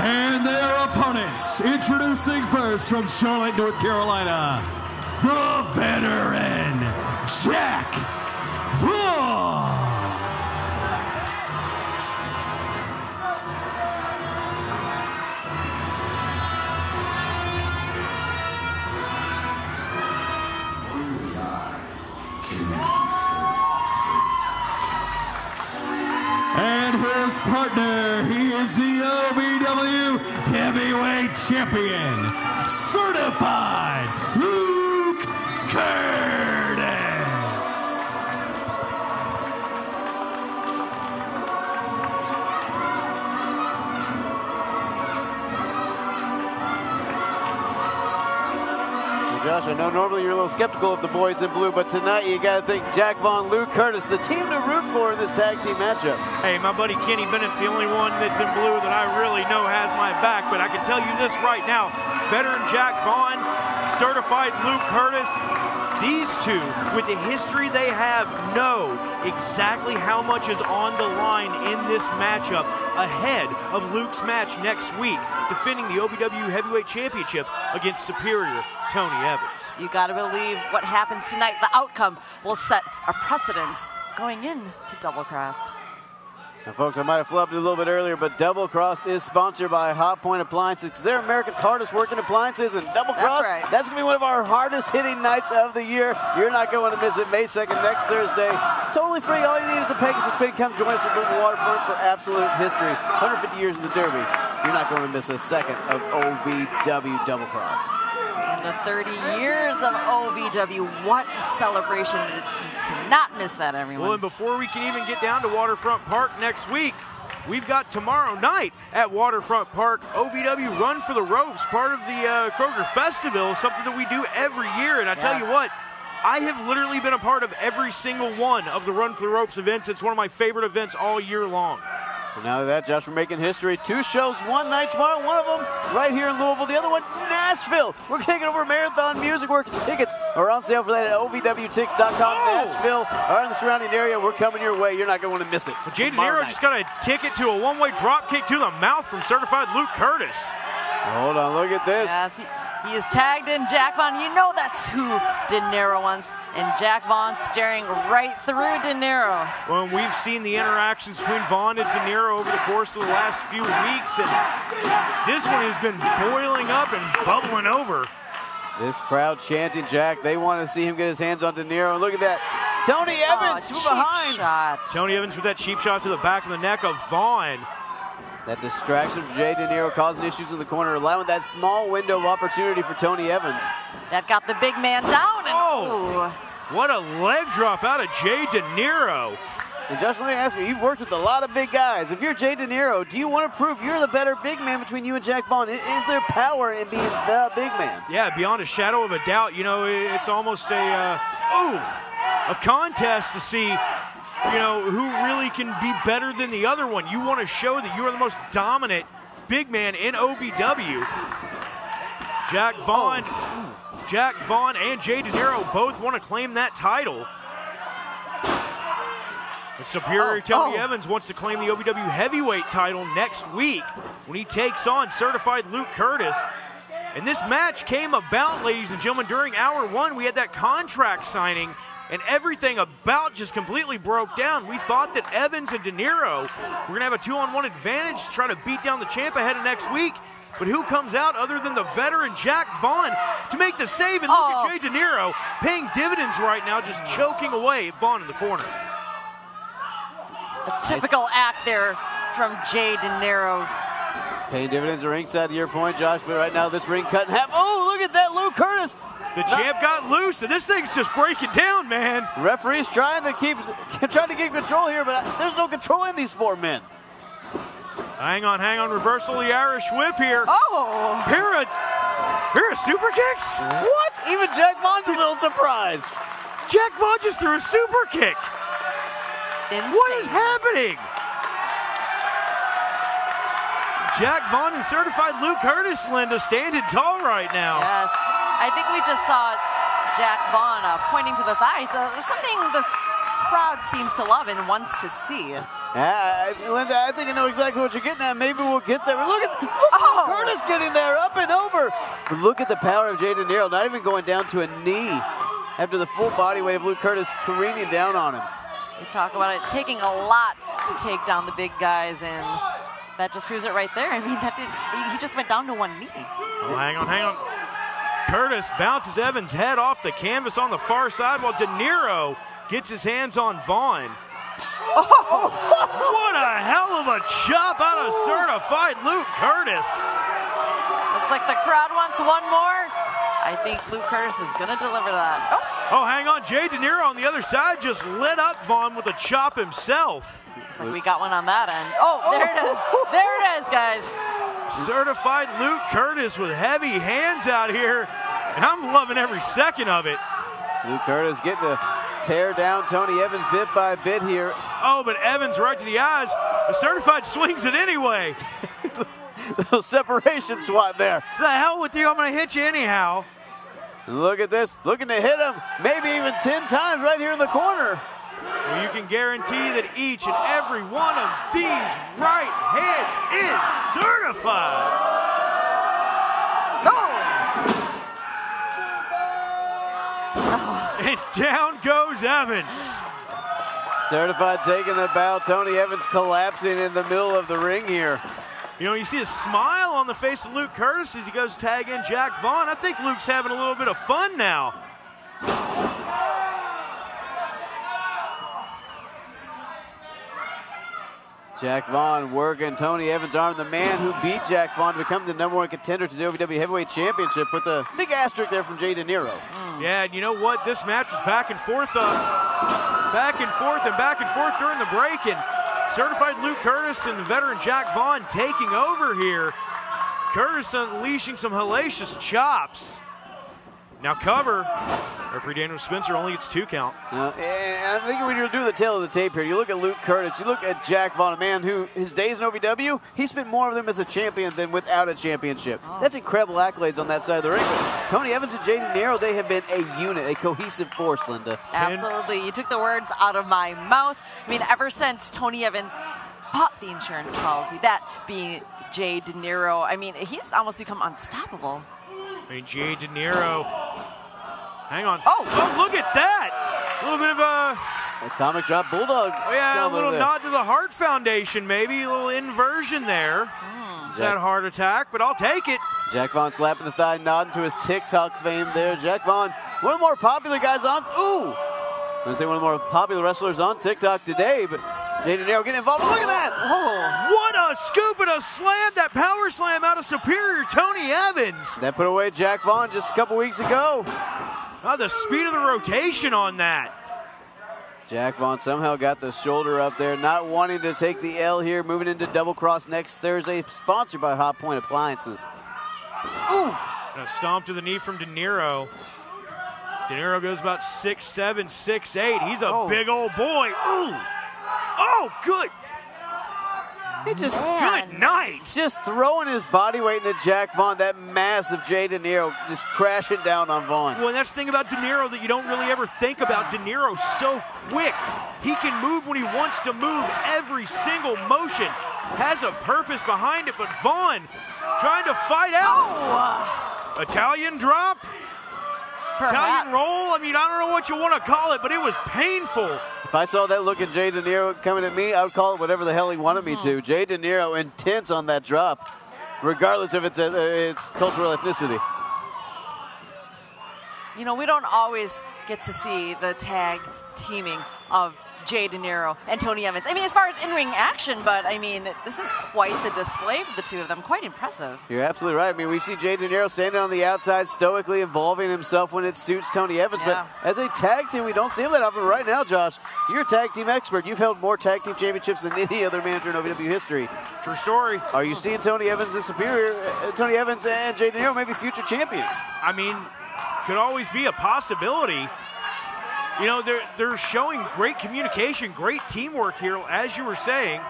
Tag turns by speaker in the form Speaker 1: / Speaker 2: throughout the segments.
Speaker 1: And their opponents, introducing first from Charlotte, North Carolina, the veteran, Jack Vaughn. And his partner, he is the OVW Heavyweight Champion, certified Luke Kurtis.
Speaker 2: Josh, I know normally you're a little skeptical of the boys in blue, but tonight you got to think Jack Vaughn, Luke Kurtis, the team to root for in this tag team matchup.
Speaker 3: Hey, my buddy Kenny Bennett's the only one that's in blue that I really know has my back, but I can tell you this right now, veteran Jack Vaughn, certified Luke Kurtis, these two, with the history they have, know exactly how much is on the line in this matchup ahead of Luke's match next week, defending the OVW Heavyweight Championship against superior Tony Evans.
Speaker 4: You got to believe what happens tonight, the outcome will set a precedence going in to Double Crossed.
Speaker 2: Now, folks, I might have flubbed it a little bit earlier, but Double Cross is sponsored by Hot Point Appliances. They're America's hardest working appliances, and Double Cross, that's going to be one of our hardest hitting nights of the year. You're not going to miss it. May 2nd, next Thursday. Totally free. All you need is a Pegasus spin. Come join us at the Waterfront for absolute history. 150 years of the Derby. You're not going to miss a second of OVW Double Cross.
Speaker 4: And the 30 years of OVW, what celebration. You cannot miss that, everyone.
Speaker 3: Well, and before we can even get down to Waterfront Park next week, we've got tomorrow night at Waterfront Park, OVW Run for the Ropes, part of the Kroger Festival, something that we do every year. And I tell you what, I have literally been a part of every single one of the Run for the Ropes events. It's one of my favorite events all year long.
Speaker 2: So now that, Josh, we're making history. 2 shows, one night tomorrow. One of them right here in Louisville. The other one, Nashville. We're taking over Marathon Music Works. Tickets are on sale for that at OVWTix.com. Nashville or in the surrounding area. We're coming your way. You're not going to want to miss it.
Speaker 3: Well, Jay Dinero just got a ticket to a one-way drop kick to the mouth from certified Luke Kurtis.
Speaker 2: Hold on, look at this.
Speaker 4: Yes, he is tagged in Jack Vaughn. You know that's who Dinero wants. And Jack Vaughn staring right through Dinero.
Speaker 3: Well, we've seen the interactions between Vaughn and Dinero over the course of the last few weeks, and this one has been boiling up and bubbling over.
Speaker 2: This crowd chanting Jack. They want to see him get his hands on Dinero. Look at that. Tony Evans from behind.
Speaker 4: Shot.
Speaker 3: Tony Evans with that cheap shot to the back of the neck of Vaughn.
Speaker 2: That distraction from Jay Dinero causing issues in the corner, allowing that small window of opportunity for Tony Evans.
Speaker 4: That got the big man down. And,
Speaker 3: what a leg drop out of Jay Dinero.
Speaker 2: And Josh, let me ask you, you've worked with a lot of big guys. If you're Jay Dinero, do you want to prove you're the better big man between you and Jack Vaughn? Is there power in being the big man?
Speaker 3: Yeah, beyond a shadow of a doubt. You know, it's almost a contest to see, you know, who really can be better than the other one. You want to show that you are the most dominant big man in OVW. Jack Vaughn and Jay Dinero both want to claim that title. But superior Tony Evans wants to claim the OVW Heavyweight title next week when he takes on certified Luke Kurtis. And this match came about, ladies and gentlemen, during hour 1. We had that contract signing, and everything about just completely broke down. We thought that Evans and Dinero were going to have a 2-on-1 advantage to try to beat down the champ ahead of next week. But who comes out other than the veteran Jack Vaughn to make the save? And look at Jay Dinero paying dividends right now, just choking away Vaughn in the corner.
Speaker 4: A typical act there from Jay Dinero.
Speaker 2: Paying dividends ringside to your point, Josh, but right now this ring cut in half. Oh, look at that, Luke Kurtis.
Speaker 3: The champ got loose, and this thing's just breaking down, man.
Speaker 2: The referee's trying to keep control here, but there's no control in these 4 men.
Speaker 3: Hang on, reversal the Irish whip here. Pair of super kicks?
Speaker 2: What? Even Jack Vaughn's a little surprised.
Speaker 3: Jack Vaughn just threw a super kick.
Speaker 4: Insane.
Speaker 3: What is happening? Jack Vaughn and certified Luke Kurtis, Linda, standing tall right now.
Speaker 4: Yes, I think we just saw Jack Vaughn pointing to the thighs. Something this crowd seems to love and wants to see.
Speaker 2: Linda, I think I know exactly what you're getting at. Maybe we'll get there. Look at Kurtis getting there, up and over. But look at the power of Jay Dinero, not even going down to a knee after the full body weight of Luke Kurtis careening down on him.
Speaker 4: We talk about it taking a lot to take down the big guys, and that just proves it right there. I mean, he just went down to one knee.
Speaker 3: Oh, hang on. Kurtis bounces Evans' head off the canvas on the far side while Dinero gets his hands on Vaughn. Oh, what a hell of a chop out of certified Luke Kurtis.
Speaker 4: Looks like the crowd wants one more. I think Luke Kurtis is going to deliver that.
Speaker 3: Oh, hang on. Jay Dinero on the other side just lit up Vaughn with a chop himself.
Speaker 4: Looks like we got one on that end. Oh, there it is. There it is, guys.
Speaker 3: Certified Luke Kurtis with heavy hands out here, and I'm loving every second of it.
Speaker 2: Luke Kurtis getting to tear down Tony Evans bit by bit here.
Speaker 3: Oh, but Evans right to the eyes. The certified swings it anyway.
Speaker 2: Little separation swat there.
Speaker 3: The hell with you, I'm going to hit you anyhow.
Speaker 2: Look at this, looking to hit him, maybe even 10 times right here in the corner.
Speaker 3: Well, you can guarantee that each and every one of these right hands is certified.
Speaker 4: Oh.
Speaker 3: And down goes Evans.
Speaker 2: Certified taking the bow. Tony Evans collapsing in the middle of the ring here.
Speaker 3: You know, you see a smile on the face of Luke Kurtis as he goes tag in Jack Vaughn. I think Luke's having a little bit of fun now.
Speaker 2: Jack Vaughn working Tony Evans' arm. The man who beat Jack Vaughn to become the #1 contender to the OVW Heavyweight Championship with a big asterisk there from Jay Dinero.
Speaker 3: Yeah, and you know what? This match was back and forth during the break. And certified Luke Kurtis and veteran Jack Vaughn taking over here. Kurtis unleashing some hellacious chops. Now cover. Referee Daniel Spencer only gets 2 count.
Speaker 2: And I think when you're doing the tail of the tape here, you look at Luke Kurtis, you look at Jack Vaughn, a man who his days in OVW, he spent more of them as a champion than without a championship. That's incredible accolades on that side of the ring. But Tony Evans and Jay Dinero, they have been a unit, a cohesive force, Linda.
Speaker 4: Absolutely. You took the words out of my mouth. I mean, ever since Tony Evans bought the insurance policy, that being Jay Dinero, I mean, he's almost become unstoppable.
Speaker 3: I mean, Jay Dinero. Hang on.
Speaker 4: Oh,
Speaker 3: look at that. A little bit of a
Speaker 2: atomic drop bulldog.
Speaker 3: Oh, yeah, a little nod to the Heart Foundation, maybe. A little inversion there. That heart attack, but I'll take it.
Speaker 2: Jack Vaughn slapping the thigh, nodding to his TikTok fame there. Jack Vaughn, one of the more popular guys on. I'm going to say one of the more popular wrestlers on TikTok today, but Jay Dinero getting involved. Look at that.
Speaker 3: What a scoop and a slam. That power slam out of superior Tony Evans.
Speaker 2: That put away Jack Vaughn just a couple weeks ago.
Speaker 3: Oh, the speed of the rotation on that.
Speaker 2: Jack Vaughn somehow got the shoulder up there, not wanting to take the L here, moving into Double Cross next Thursday, sponsored by Hot Point Appliances.
Speaker 3: And a stomp to the knee from Dinero. Dinero goes about 6'7", 6'8". He's a big old boy. Oh, good.
Speaker 2: He just
Speaker 3: good night.
Speaker 2: Just throwing his body weight into Jack Vaughn, that massive Jay Dinero just crashing down on Vaughn.
Speaker 3: Well, and that's the thing about Dinero that you don't really ever think about. Dinero so quick. He can move when he wants to move. Every single motion has a purpose behind it, but Vaughn trying to fight out. Italian drop?
Speaker 4: Perhaps.
Speaker 3: Italian roll? I mean, I don't know what you want to call it, but it was painful.
Speaker 2: If I saw that look at Jay Dinero coming at me, I would call it whatever the hell he wanted me to. Jay Dinero intense on that drop, regardless of its cultural ethnicity.
Speaker 4: You know, we don't always get to see the tag teaming of Jay Dinero and Tony Evans. I mean, as far as in-ring action, but I mean, this is quite the display for the two of them. Quite impressive.
Speaker 2: You're absolutely right. I mean, we see Jay Dinero standing on the outside, stoically involving himself when it suits Tony Evans.
Speaker 4: Yeah.
Speaker 2: But as a tag team, we don't see him that often. Right now, Josh, you're a tag team expert. You've held more tag team championships than any other manager in OVW history.
Speaker 3: True story.
Speaker 2: Are you seeing Tony Evans as superior? Tony Evans and Jay Dinero maybe future champions?
Speaker 3: I mean, could always be a possibility. You know, they're showing great communication, great teamwork here, as you were saying.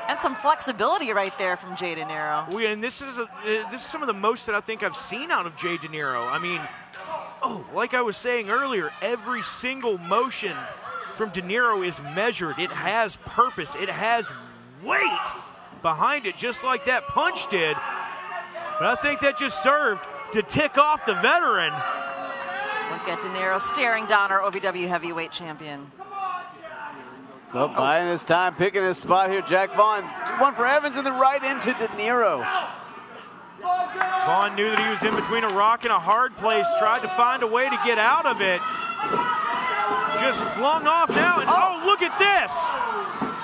Speaker 4: And some flexibility right there from Jay Dinero.
Speaker 3: And this is some of the most that I think I've seen out of Jay Dinero. I mean, like I was saying earlier, every single motion from Dinero is measured. It has purpose. It has weight behind it, just like that punch did. But I think that just served to tick off the veteran.
Speaker 4: Look at Dinero staring down our OVW heavyweight champion.
Speaker 2: Well, buying his time, picking his spot here. Jack Vaughn, one for Evans and then right into Dinero.
Speaker 3: Vaughn knew that he was in between a rock and a hard place, tried to find a way to get out of it. Just flung off now, and oh, look at this!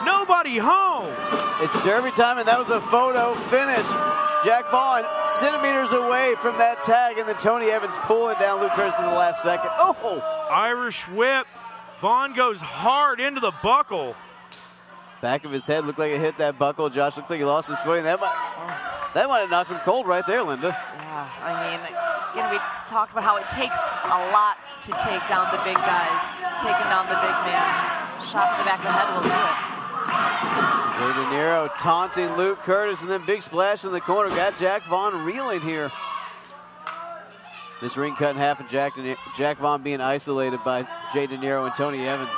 Speaker 3: Nobody home!
Speaker 2: It's derby time, and that was a photo finish. Jack Vaughn centimeters away from that tag, and then Tony Evans pulling down Luke Kurtis in the last second. Oh!
Speaker 3: Irish whip. Vaughn goes hard into the buckle.
Speaker 2: Back of his head looked like it hit that buckle. Josh looks like he lost his footing. That might have knocked him cold right there, Linda.
Speaker 4: Yeah, I mean, again, we talked about how it takes a lot to take down the big guys. Taking down the big man. Shot to the back of the head will do it.
Speaker 2: Dinero taunting Luke Kurtis, and then big splash in the corner. Got Jack Vaughn reeling here. This ring cut in half, and Jack Vaughn being isolated by Dinero and Tony Evans.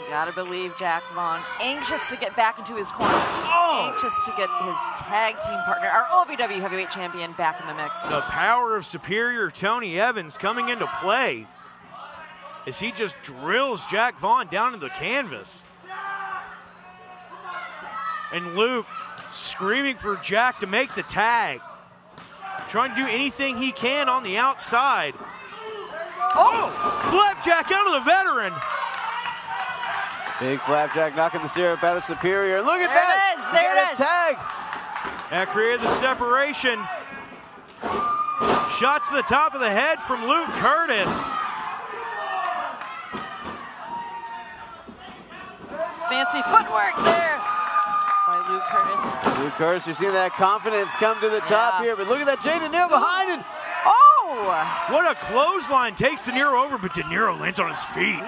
Speaker 4: You gotta believe Jack Vaughn, anxious to get back into his corner. Anxious to get his tag team partner, our OVW heavyweight champion, back in the mix.
Speaker 3: The power of superior Tony Evans coming into play as he just drills Jack Vaughn down into the canvas. And Luke screaming for Jack to make the tag. Trying to do anything he can on the outside. Oh! Flapjack out of the veteran.
Speaker 2: Big flapjack knocking the syrup out of Superior. Look at
Speaker 4: there
Speaker 2: that!
Speaker 4: It is. There it is.
Speaker 2: Tag.
Speaker 3: That created the separation. Shots to the top of the head from Luke Kurtis.
Speaker 4: Fancy footwork there by Luke Kurtis.
Speaker 2: Luke Kurtis, you're seeing that confidence come to the top here, but look at that Dinero behind it.
Speaker 4: Oh!
Speaker 3: What a clothesline, takes Dinero over, but Dinero lands on his feet.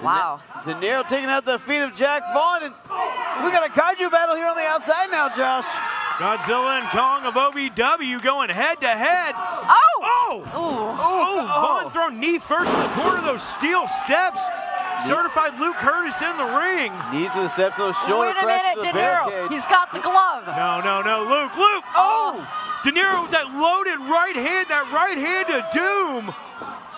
Speaker 4: Wow.
Speaker 2: Dinero taking out the feet of Jack Vaughn, and we got a kaiju battle here on the outside now, Josh.
Speaker 3: Godzilla and Kong of OVW going head to head.
Speaker 4: Oh!
Speaker 3: Oh, Vaughn thrown knee first in the corner of those steel steps. Certified Luke Kurtis in the ring.
Speaker 2: Knees to the steps, those shoulder
Speaker 4: Wait a minute, Dinero. He's got the glove.
Speaker 3: No, Luke.
Speaker 4: Oh!
Speaker 3: Dinero with that loaded right hand, that right hand to doom.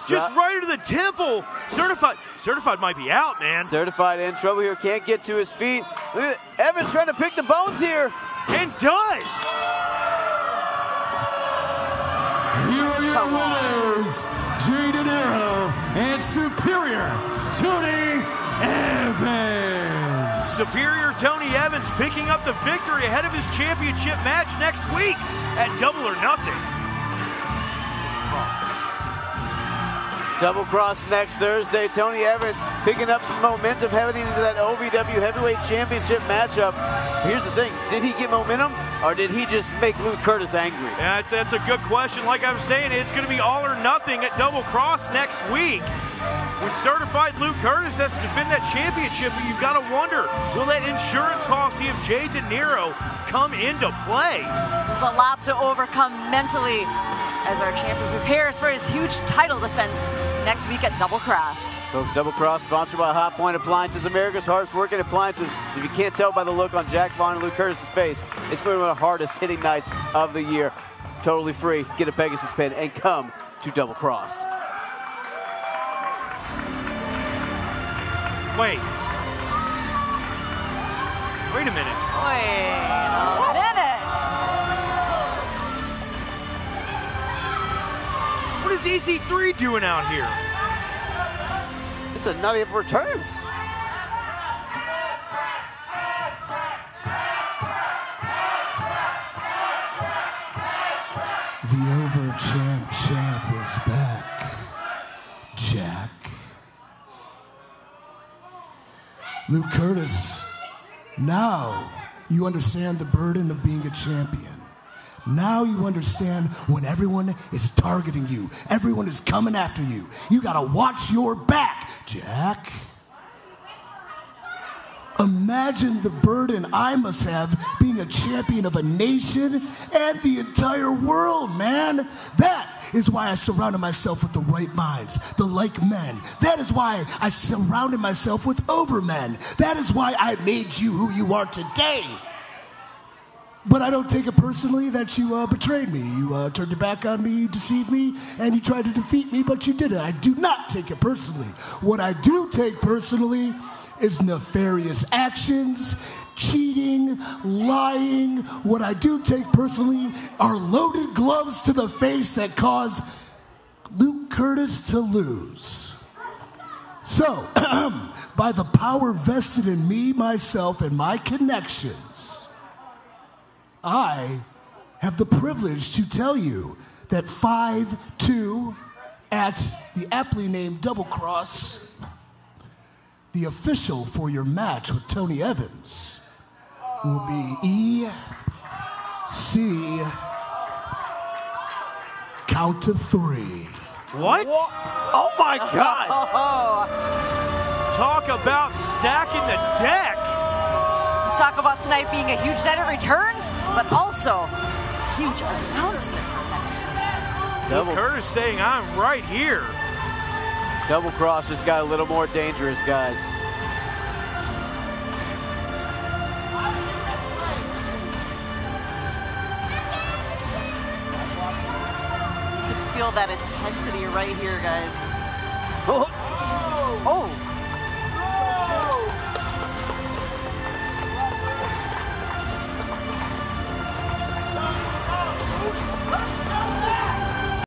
Speaker 3: Just right into the temple. Certified might be out, man.
Speaker 2: Certified in trouble here, can't get to his feet. Look at Evans trying to pick the bones here.
Speaker 3: And does.
Speaker 1: Here are your winners, Dinero and Superior Tony Evans.
Speaker 3: Superior Tony Evans picking up the victory ahead of his championship match next week at Double or Nothing.
Speaker 2: Double cross next Thursday. Tony Evans picking up some momentum heading into that OVW Heavyweight Championship matchup. Here's the thing, did he get momentum or did he just make Luke Kurtis angry?
Speaker 3: Yeah, that's a good question. Like I was saying, it's going to be all or nothing at Double Cross next week. When certified Luke Kurtis has to defend that championship, but you've got to wonder, will that insurance policy of Dinero come into play?
Speaker 4: There's a lot to overcome mentally as our champion prepares for his huge title defense next week at Double Crossed.
Speaker 2: Folks, Double Cross sponsored by Hot Point Appliances, America's hardest working appliances. If you can't tell by the look on Jack Vaughn and Luke Kurtis' face, it's going to be one of the hardest hitting nights of the year. Totally free. Get a Pegasus pin and come to Double Crossed.
Speaker 3: Wait a minute.
Speaker 4: Wait a minute.
Speaker 3: What is EC3 doing out here?
Speaker 2: It's a nutty of returns.
Speaker 1: The over champ is back. Jack. Luke Kurtis, now you understand the burden of being a champion. Now you understand when everyone is targeting you, everyone is coming after you. You gotta watch your back, Jack. Imagine the burden I must have being a champion of a nation and the entire world, man. That is why I surrounded myself with the right minds, the like men. That is why I surrounded myself with overmen. That is why I made you who you are today. But I don't take it personally that you betrayed me. You turned your back on me, you deceived me, and you tried to defeat me, but you didn't. I do not take it personally. What I do take personally is nefarious actions, cheating, lying. What I do take personally are loaded gloves to the face that cause Luke Kurtis to lose. So, by the power vested in me, myself, and my connections, I have the privilege to tell you that 5-2 at the aptly named Double Cross, the official for your match with Tony Evans, will be EC count to 3.
Speaker 3: What? Oh my God! Talk about stacking the deck.
Speaker 4: Talk about tonight being a huge night of returns, but also huge announcement for next week.
Speaker 3: Kurtis saying, I'm right here.
Speaker 2: Double Cross just got a little more dangerous, guys.
Speaker 4: You can feel that intensity right here, guys. Oh!